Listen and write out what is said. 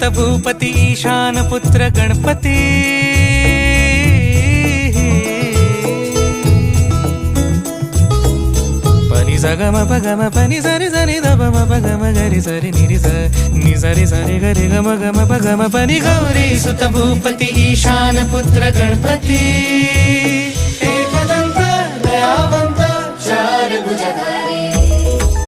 सुत भूपती ईशान पुत्र गणपती पनी सगम पगम पनी सरी सरी दबम पगम गरी सरी निरी नि सरी सरी गरी गम गम पगम पनी गौरी सुत भूपती ईशान पुत्र गणपती एकदंत दयावंत चार भुजधारी